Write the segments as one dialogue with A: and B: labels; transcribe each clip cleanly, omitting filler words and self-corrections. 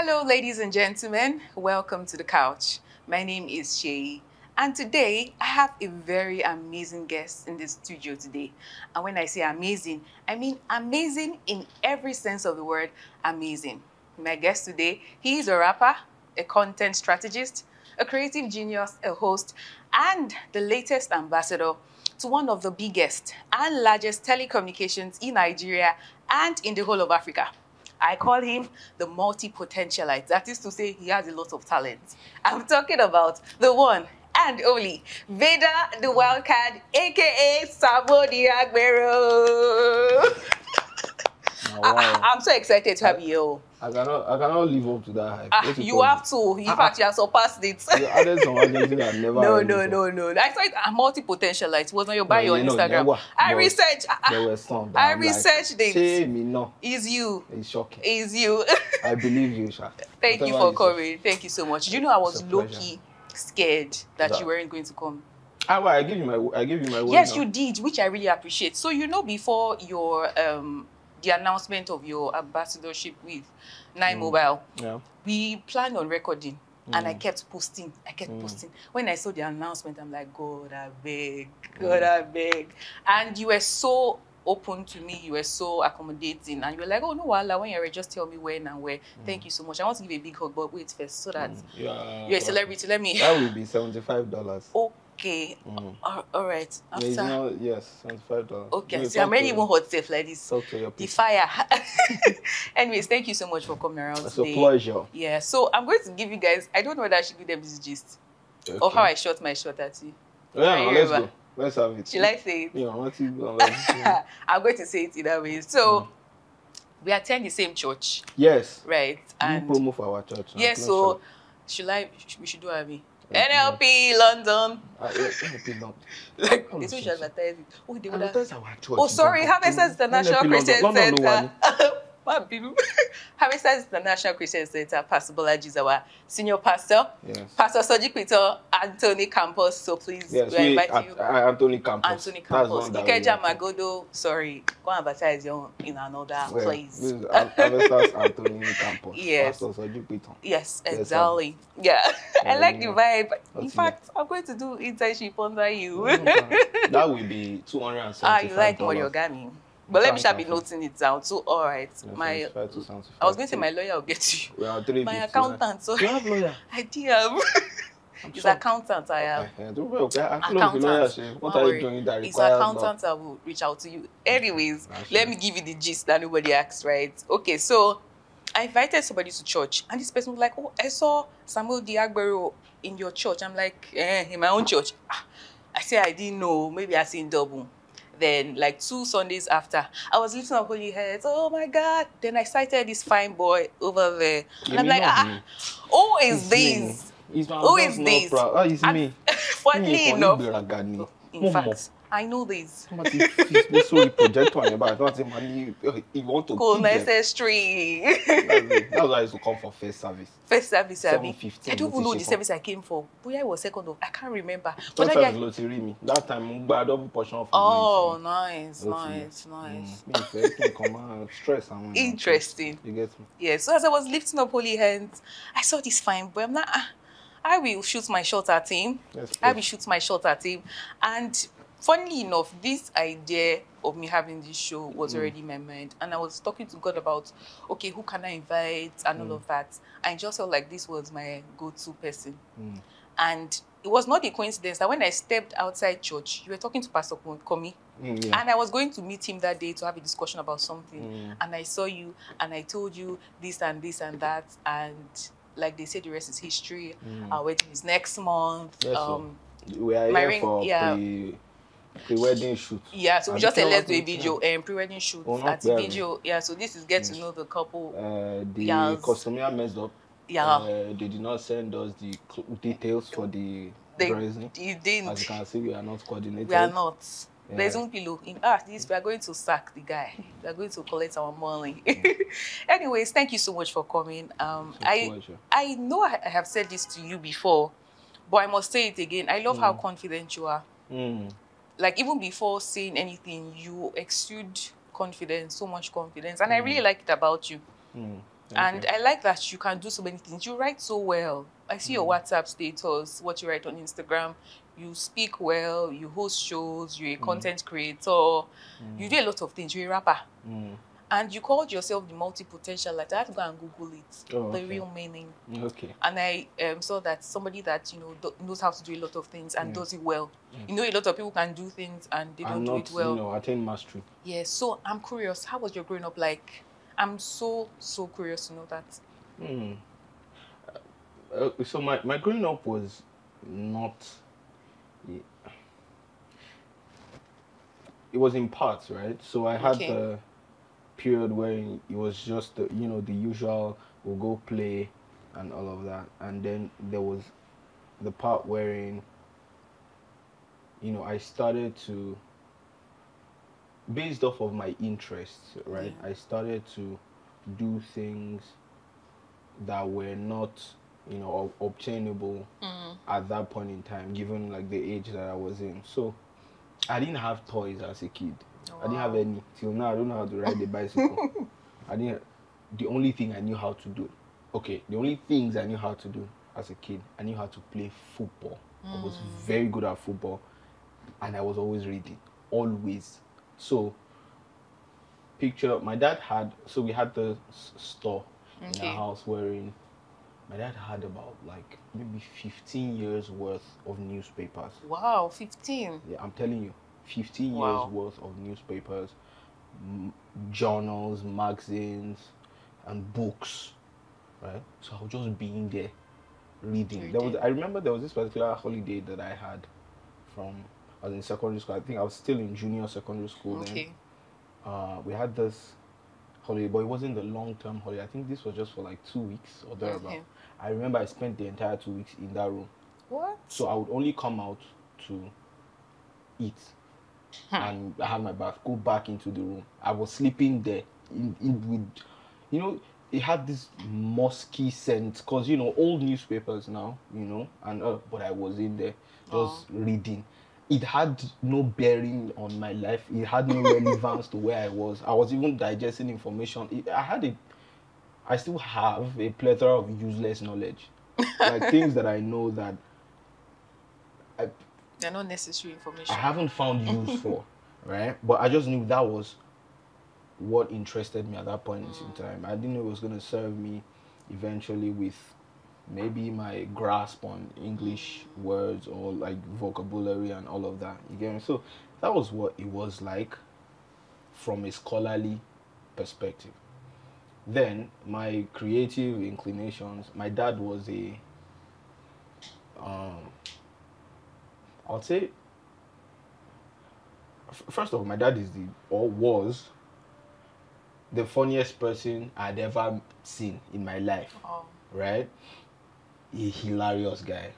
A: Hello, ladies and gentlemen. Welcome to the couch. My name is Shay, and today I have a very amazing guest in the studio today. And when I say amazing, I mean amazing in every sense of the word amazing. My guest today, he is a rapper, a content strategist, a creative genius, a host, and the latest ambassador to one of the biggest and largest telecommunications in Nigeria and in the whole of Africa. I call him the multi-potentialite. That is to say, he has a lot of talent. I'm talking about the one and only Vader The Wildcard, aka Samo The Agbero. Wow. I'm so excited to have you.
B: I cannot live up to that hype.
A: You have to. In fact, you have surpassed it.
B: You added some agency that never.
A: No. I saw it a multi-potentialite. It was on your bio on Instagram. I researched.
B: There were some.
A: I researched it.
B: Shame, no.
A: It's you.
B: It's shocking.
A: It's you.
B: I believe you, Sha.
A: Thank you for coming. Thank you so much. Did you know I was low-key scared that you weren't going to come?
B: I give you my word.
A: Yes, you did, which I really appreciate. So before your the announcement of your ambassadorship with Nine Mobile, we planned on recording, and I kept posting. When I saw the announcement, I'm like, God, I beg. And you were so open to me, you were so accommodating, and you were like, oh no, Wala, when you're ready, just tell me when and where. Thank you so much. I want to give a big hug, but wait first, so that you're a celebrity. Let me.
B: That will be $75.
A: Okay. All right. After...
B: yes, $75.
A: Okay. See, I'm ready even hot safe like this.
B: Okay.
A: The fire. Anyways, thank you so much for coming around today.
B: It's a pleasure.
A: Yeah. So I'm going to give you guys. I don't know whether I should give them this gist or how I shot my shot at you.
B: Yeah, let's go. Let's have it.
A: Should I say it?
B: Yeah, I'm
A: going to say it in that way. So we attend the same church.
B: Yes.
A: Right. And
B: you promo for our church.
A: Yes. So we should do Abby. NLP London.
B: NLP London.
A: Like this we should advertise it. Oh, they would
B: advertise our church.
A: Oh, sorry. Harvester International Christian Center. Harvester International Christian Center. Pastor Bolaji is our senior pastor.
B: Yes.
A: Pastor Soji Peter Anthony Campos. So please, we invite you.
B: Anthony Campos.
A: Anthony Campos. Ikeja Magodo. Sorry, go and advertise you in another place.
B: Harvester Anthony Campos.
A: Yes.
B: Pastor Soji Peter.
A: Yes, exactly. Yeah, I like the vibe. In fact, I'm going to do internship under you.
B: That will be $275.
A: You like monogamy. But let me be noting it down. So, all right. I was going to say my lawyer will get you. My accountant. So
B: you have lawyer?
A: I do have. His accountant, I have.
B: Accountant. What are you doing that requires?
A: His accountant I will reach out to you. Anyways, let me give you the gist that nobody asked, right? Okay, so I invited somebody to church, and this person was like, oh, I saw Samo The Agbero in your church. I'm like, in my own church. I said, I didn't know. Maybe I seen double. Then, like 2 Sundays after, I was lifting up holy heads. Oh my God! Then I sighted this fine boy over there, and I'm like, who is this? Who is this?
B: It's me.
A: Funny enough, in fact, I know this.
B: So projector on your back. You want to
A: go necessary.
B: That's why I used to come for first service.
A: First service, I don't even know the service I came for. But I was second. I can't remember.
B: But that time, I double portion of.
A: Oh, nice.
B: Stress.
A: Interesting.
B: You get me?
A: Yeah. So as I was lifting up holy hands, I saw this fine boy. I'm like, I will shoot my shot at him. And funnily enough, this idea of me having this show was already in my mind. And I was talking to God about, okay, who can I invite and all of that. I just felt like this was my go-to person. And it was not a coincidence that when I stepped outside church, you were talking to Pastor Komi. And I was going to meet him that day to have a discussion about something. And I saw you and I told you this and this and that. And like they said, the rest is history. Our wedding is next month.
B: Yes, we are here for pre-wedding shoot.
A: Yeah, so we just said let's do a video and pre-wedding shoot at the video. Yeah, so this is get to know the couple.
B: The customer messed up.
A: Yeah.
B: They did not send us the details for the dressing.
A: You didn't.
B: As you can see, we are not coordinated.
A: We are not. There's no pillow. We are going to sack the guy. We are going to collect our money. Anyways, thank you so much for coming. I know I have said this to you before, but I must say it again. I love how confident you are. Like, even before saying anything, you exude confidence, so much confidence. And I really like it about you. And I like that you can do so many things. You write so well. I see your WhatsApp status, what you write on Instagram. You speak well, you host shows, you're a content creator. You do a lot of things. You're a rapper. And you called yourself the multi-potential. Like, I have to go and Google it, the real meaning.
B: Okay.
A: And I saw that somebody that, you know, knows how to do a lot of things and does it well. You know, a lot of people can do things and they don't do it well.
B: You know, attain mastery.
A: Yes. So I'm curious, how was your growing up like? I'm so curious to know that.
B: So my growing up was not... It was in parts, right? So I had the period where it was just the, you know, the usual, we'll go play and all of that, and then there was the part wherein, you know, I started to, based off of my interests, right? I started to do things that were not, you know, obtainable at that point in time, given like the age that I was in. So I didn't have toys as a kid. I didn't have any. Till now, I don't know how to ride a bicycle. The only thing I knew how to do, the only things I knew how to do as a kid, I knew how to play football. I was very good at football, and I was always reading, always. So, picture, my dad had, so we had the store in our house wherein my dad had about like maybe 15 years worth of newspapers.
A: Wow, 15?
B: Yeah, I'm telling you, 15 years worth of newspapers, journals, magazines, and books, right? So I was just being there, reading. I remember there was this particular holiday that I had I was in secondary school. I think I was still in junior secondary school then. We had this holiday, but it wasn't the long-term holiday. I think this was just for like 2 weeks or thereabout. I remember I spent the entire 2 weeks in that room.
A: What?
B: So I would only come out to eat and have my bath, go back into the room. I was sleeping there with, you know, it had this musky scent, because, you know, old newspapers now, you know, and but I was in there just reading. It had no bearing on my life. It had no relevance to where I was. I was even digesting information. I still have a plethora of useless knowledge. Like things that I know that
A: they're not necessary information.
B: I haven't found use for, right? But I just knew that was what interested me at that point in time. I didn't know it was going to serve me eventually with maybe my grasp on English words or like vocabulary and all of that. You get me? So that was what it was like from a scholarly perspective. Then my creative inclinations, my dad was I'll say, first of all, my dad was the funniest person I'd ever seen in my life, right? A hilarious guy.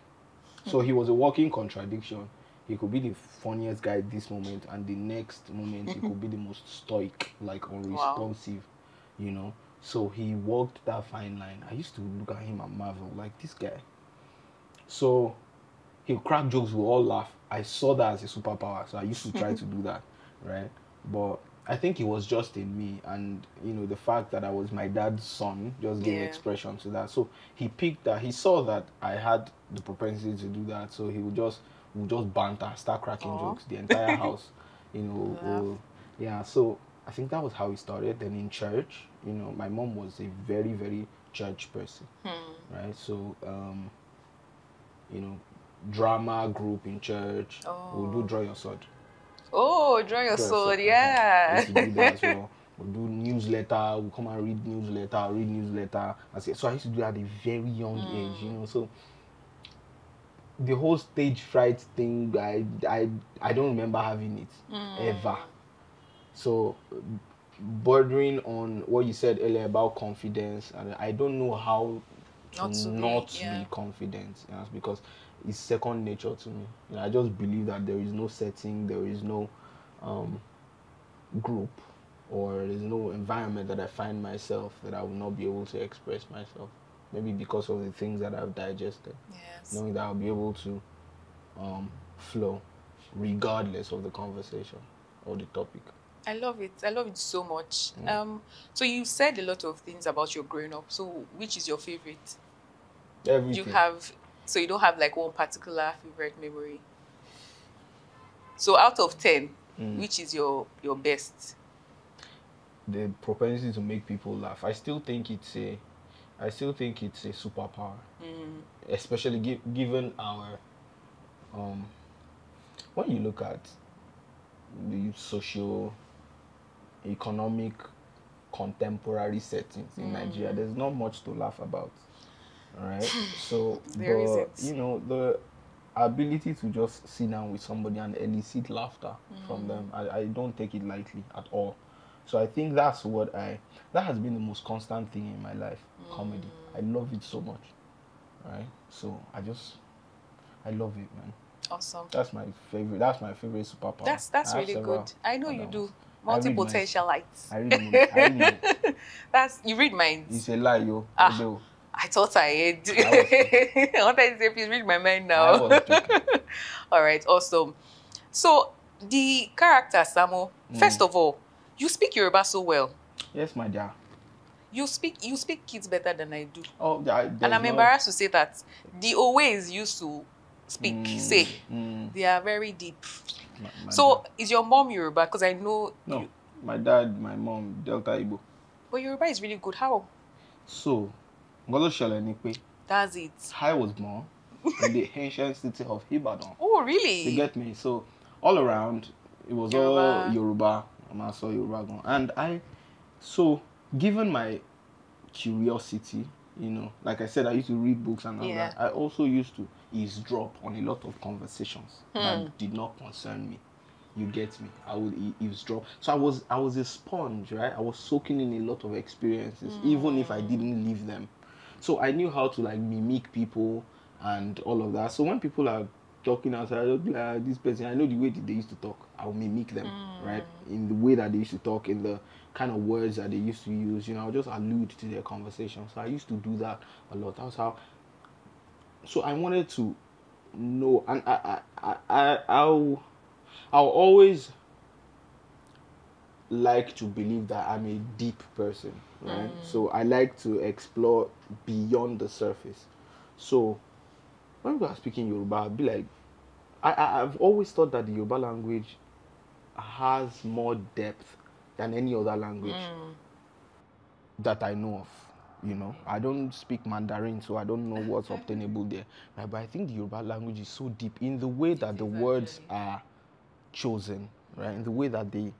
B: So he was a walking contradiction. He could be the funniest guy at this moment, and the next moment he could be the most stoic, like unresponsive, you know. So he walked that fine line. I used to look at him and marvel, like, this guy. So he'll crack jokes, we'll all laugh. I saw that as a superpower, so I used to try to do that, right? But I think it was just in me, and, you know, the fact that I was my dad's son just gave expression to that. So he picked that. He saw that I had the propensity to do that, so he would just banter, start cracking jokes. The entire house, you know, so I think that was how it started. Then in church, you know, my mom was a very, very church person, right? So, you know, drama group in church. We'll do Draw Your Sword.
A: Oh, Draw Your Sword, yeah.
B: I used to do that as well. We'll do newsletter. We'll come and read newsletter. So I used to do that at a very young age, you know. So the whole stage fright thing, I don't remember having it ever. So bordering on what you said earlier about confidence, and I don't know how to not be confident, you know, because it's second nature to me. You know, I just believe that there is no setting, there is no group, or there's no environment that I find myself that I will not be able to express myself. Maybe because of the things that I've digested. Yes. Knowing that I'll be able to flow regardless of the conversation or the topic.
A: I love it. I love it so much. So you said a lot of things about your growing up. So which is your favorite?
B: Everything.
A: Do you have, so you don't have like one particular favorite memory? So out of 10, which is your best?
B: The propensity to make people laugh. I still think it's a superpower, especially given our when you look at the socio-economic contemporary settings in Nigeria, there's not much to laugh about. All right. So,
A: There isn't.
B: you know, the ability to just sit down with somebody and elicit laughter from them, I don't take it lightly at all. So I think that has been the most constant thing in my life, comedy. I love it so much. Right? So I love it, man.
A: Awesome.
B: That's my favorite superpower.
A: That's really good. I know you do.
B: I read minds.
A: Multi-potentialites.
B: I read minds.
A: You read minds.
B: It's a lie, yo.
A: I thought I had. I wanted to say, please read my mind now.
B: I was joking.
A: All right, awesome. So the character Samo, first of all, you speak Yoruba so well.
B: Yes, my dear.
A: You speak kids better than I do.
B: Oh,
A: and I'm embarrassed to say that the always used to speak, they are very deep.
B: My
A: so dad. Is your mom Yoruba? Because I know.
B: No, my dad, my mom, Delta Igbo.
A: But Yoruba is really good. How?
B: So,
A: that's it.
B: I was born in the ancient city of Ibadan.
A: Oh, really?
B: You get me? So, all around, it was all Yoruba. I saw Yoruba. And given my curiosity, you know, like I said, I used to read books and all that. I also used to eavesdrop on a lot of conversations that did not concern me. You get me? I would eavesdrop. So I was a sponge, right? I was soaking in a lot of experiences, even if I didn't live them. So I knew how to like mimic people and all of that. So when people are talking outside, I'll be like, this person, I know the way that they used to talk. I'll mimic them, right? In the way that they used to talk, in the kind of words that they used to use. You know, I'll just allude to their conversation. So I used to do that a lot. That's how. So I wanted to know, and I'll always like to believe that I'm a deep person, right? So I like to explore beyond the surface. So when we are speaking Yoruba, I'll be like, I've always thought that the Yoruba language has more depth than any other language that I know of. You know, I don't speak Mandarin, so I don't know what's obtainable there. Right? But I think the Yoruba language is so deep in the way that the words are chosen, right? In the way that they,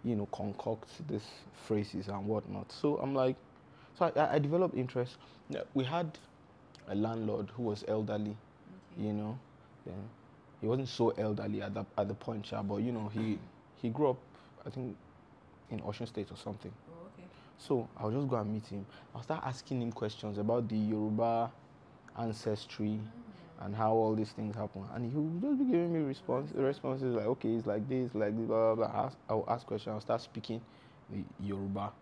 B: you know, concoct these phrases and whatnot. So I'm like, so I developed interest. We had a landlord who was elderly, you know. Then he wasn't so elderly at the point, but you know, he grew up, I think, in Ocean State or something.
A: Oh, okay.
B: So I'll just go and meet him. I'll start asking him questions about the Yoruba ancestry and how all these things happen. And he will just be giving me responses like, okay, it's like this, blah, blah, blah. I'll ask questions, I'll start speaking the Yoruba.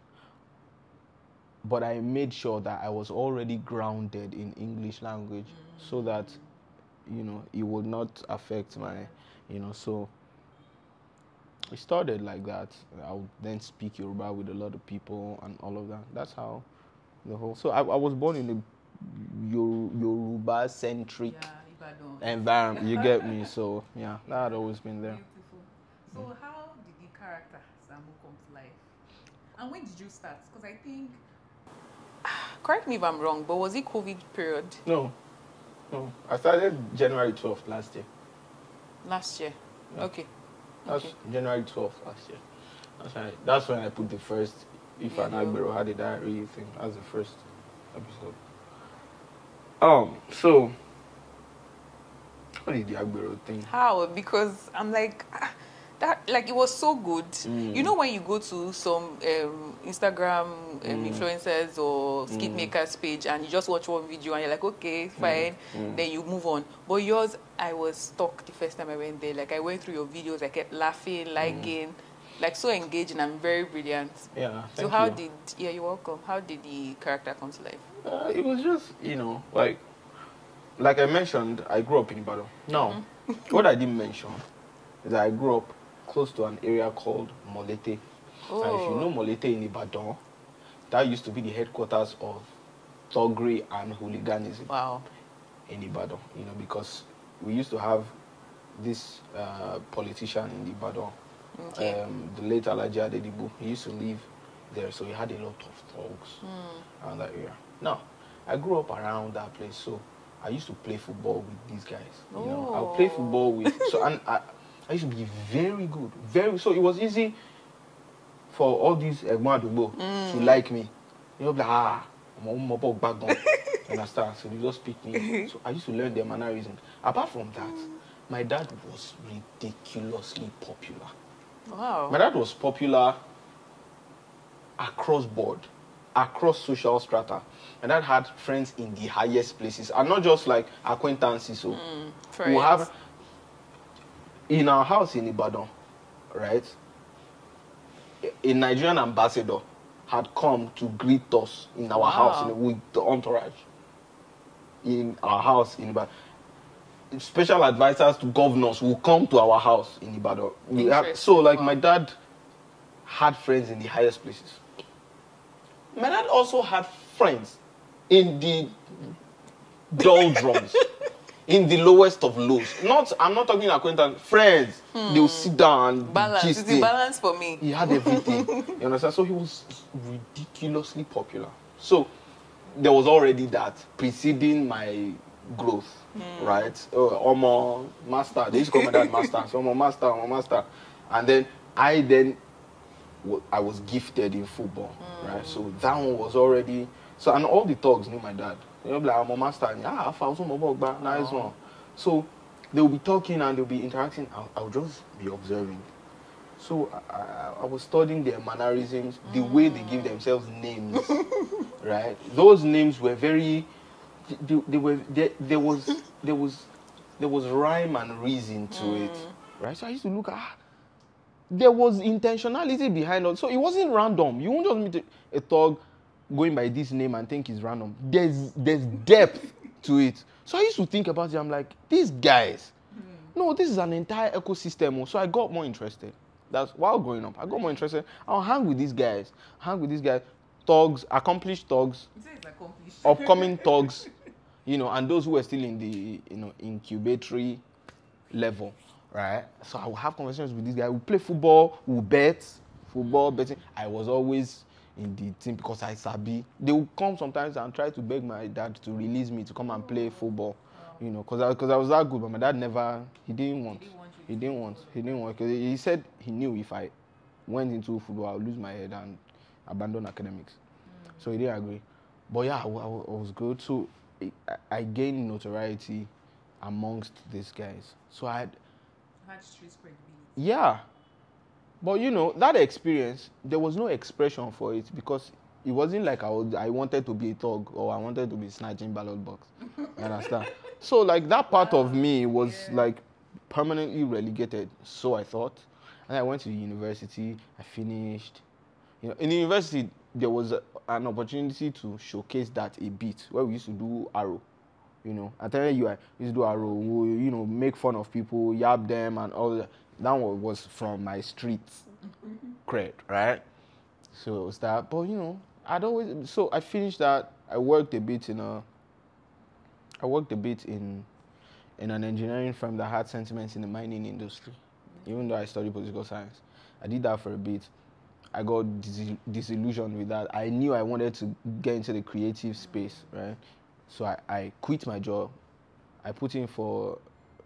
B: But I made sure that I was already grounded in English language so that, you know, it would not affect my, you know, so it started like that. I would then speak Yoruba with a lot of people and all of that. That's how the whole, so I was born in a Yoruba-centric environment, you get me? So, yeah, that had always been there.
A: Beautiful. So how did the character Samo come to life? And when did you start? Because I think, correct me if I'm wrong, but was it COVID period?
B: No. I started January 12th last year.
A: Last year? Yeah. Okay.
B: That's January 12th last year. That's right. That's when I put the first Agbero had a diary thing. That's the first episode. So what is the Agbero thing?
A: How? Because I'm like, that, like, it was so good. You know, when you go to some Instagram influencers or skit makers page and you just watch one video and you're like, okay, fine, then you move on. But yours, I was stuck the first time I went there. Like, I went through your videos, I kept laughing, liking, like, so engaging and very brilliant.
B: Yeah.
A: So how did, you're welcome. How did the character come to life?
B: It was just, you know, like I mentioned, I grew up in Ibadan. Now, what I didn't mention is that I grew up close to an area called Molete.
A: Oh.
B: And if you know Molete in Ibadan, that used to be the headquarters of thuggery and hooliganism.
A: Wow.
B: In Ibadan, you know, because we used to have this politician in Ibadan,
A: Okay.
B: the late Alhaji Adedibu. He used to live there, so he had a lot of thugs around that area. Now, I grew up around that place, so I used to play football with these guys. You know, I would play football with, so, and I used to be very good, so it was easy for all these Agbero to like me. You know, like, I'm a back down. Understand? So they just pick me. So I used to learn their mannerisms. Apart from that, my dad was ridiculously popular.
A: Wow.
B: My dad was popular across board, across social strata. My dad had friends in the highest places, and not just like acquaintances. So we have in our house in Ibadan, right? A Nigerian ambassador had come to greet us in our house, you know, with the entourage. In our house in Ibadan. Special advisors to governors will come to our house in Ibadan. So, like, my dad had friends in the highest places. My dad also had friends in the doldrums, in the lowest of lows. I'm not talking acquaintance, friends. They will sit down and
A: balance. It's the balance for me.
B: He had everything. You understand? So he was ridiculously popular. So there was already that preceding my growth, right? Omo master. They used to call my dad master. So Omo master. And then I was gifted in football, right? So that one was already. So, and all the thugs knew my dad. They were like, I'm a master. And, nice one. So they will be talking and they'll be interacting. I'll just be observing. So I was studying their mannerisms, the way they give themselves names, right? Those names were very. There was rhyme and reason to it, right? So I used to look at. There was intentionality behind it, so it wasn't random. You won't just meet a thug going by this name and think it's random. There's depth to it. So I used to think about it. I'm like, these guys. No, this is an entire ecosystem. So I got more interested. That's while growing up. I got more interested. I'll hang with these guys. Thugs, accomplished thugs, upcoming thugs, you know, and those who are still in the incubatory level, right? So I will have conversations with these guys. We play football, we'll bet, football betting. I was always in the team because I sabi. They will come sometimes and try to beg my dad to release me to come and play football, you know, because I was that good. But my dad he didn't want. Because he said he knew if I went into football, I would lose my head and abandon academics. So he didn't agree. But yeah, I was good. So I gained notoriety amongst these guys. So I had street credibility. Yeah. But you know, that experience, there was no expression for it because it wasn't like I wanted to be a thug or I wanted to be snatching ballot box. You understand? So like that part of me was like permanently relegated, so I thought. And I went to the university, I finished. You know, in the university, there was an opportunity to showcase that a bit, where we used to do arrow. You know, I tell you, I used to do arrow, we, you know, make fun of people, yab them and all that. That one was from my street cred, right? So it was that. But, you know, so I finished that. I worked a bit in an engineering firm that had sentiments in the mining industry, even though I studied political science. I did that for a bit. I got disillusioned with that. I knew I wanted to get into the creative space, right? So I quit my job. I put in for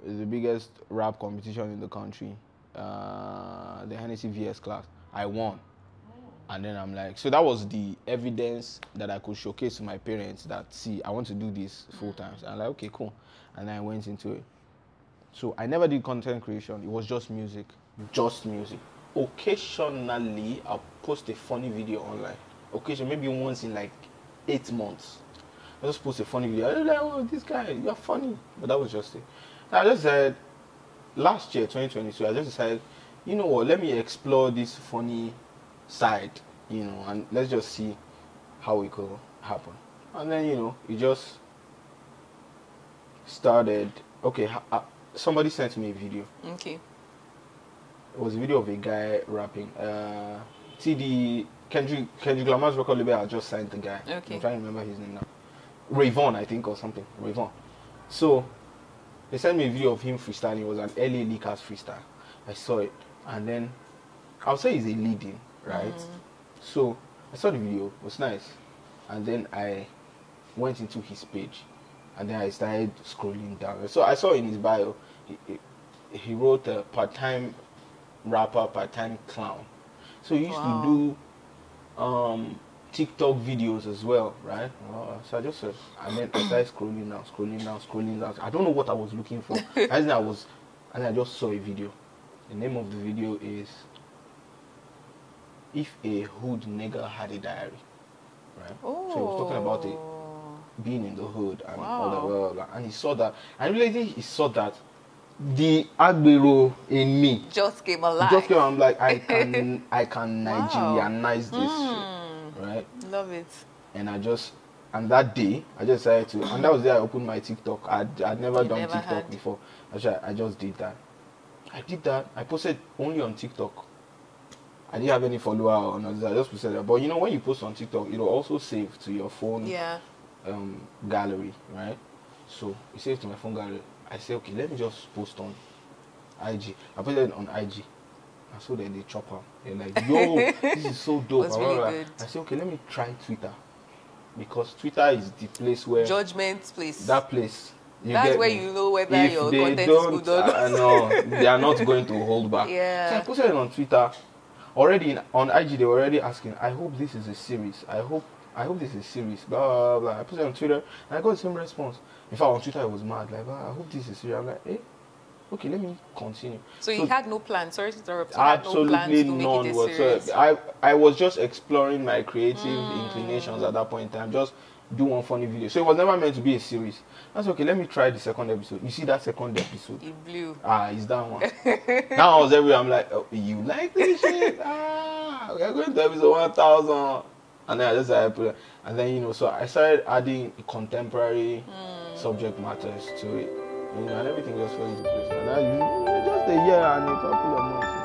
B: the biggest rap competition in the country, the Hennessy VS class. I won. And then I'm like, so that was the evidence that I could showcase to my parents that, see, I want to do this full time. So I'm like, okay, cool. And then I went into it. So I never did content creation. It was just music. Just music. Occasionally, I'll post a funny video online. Occasionally, maybe once in like 8 months. I just post a funny video. I was like, oh, this guy, you're funny. But that was just it. I just said, last year, 2022, I just decided, you know what, let me explore this funny side, you know, and let's just see how it could happen. And then, you know, it just started. Okay, somebody sent me a video.
A: Okay.
B: It was a video of a guy rapping. See the Kendrick Lamar's record label. I just signed the guy.
A: Okay.
B: I'm trying to remember his name now. Rayvon, I think, or something. Rayvon. So they sent me a video of him freestyling. It was an LA Lakers freestyle. I saw it, and then I'll say he's a leading, right? So I saw the video. It was nice, and then I went into his page, and then I started scrolling down. So I saw in his bio, he wrote a part-time rapper, part-time clown. So he used to do TikTok videos as well, right? So I just said, and then I started scrolling down. I don't know what I was looking for. And I just saw a video. The name of the video is "If a Hood Nigga Had a Diary," right?
A: Oh.
B: So he was talking about it being in the hood and all that, blah, blah, blah. And he saw that. I really think he saw that the Agbero in me
A: just came alive.
B: I'm like, I can Nigerianize this shit, right?
A: Love it.
B: And that day I just decided to, and that was the day I opened my TikTok. I'd never done TikTok before. I just did that. I posted only on TikTok. I didn't have any follower or nothing. I just posted that. But you know, when you post on TikTok, it'll also save to your phone gallery, right? So it saved to my phone gallery. I said, okay, let me just post on IG. I posted it on IG. I saw that they chop out. They're like, yo, this is so dope.
A: Was really good.
B: I said, okay, let me try Twitter. Because Twitter is the place where...
A: Judgment place.
B: That place.
A: That's where you know whether your content is good or not.
B: No, they are not going to hold back.
A: Yeah.
B: So I posted it on Twitter. Already on IG, they were already asking, I hope this is a series. I hope this is a series. Blah, blah, blah. I posted it on Twitter, and I got the same response. In fact, on Twitter, I was mad. Like, I hope this is a series. I'm like, okay, let me continue.
A: So you had no plan? Sorry to interrupt.
B: Absolutely none whatsoever. I was just exploring my creative inclinations at that point in time. Just do one funny video. So it was never meant to be a series. That's okay. Let me try the second episode. You see that second episode?
A: It blew.
B: It's that one. Now I was everywhere. I'm like, oh, you like this shit? We're going to episode 1000. And then I just started put it. And then, you know, so I started adding contemporary subject matters to it. You know, and everything just fell into place. And just a year and a couple of months.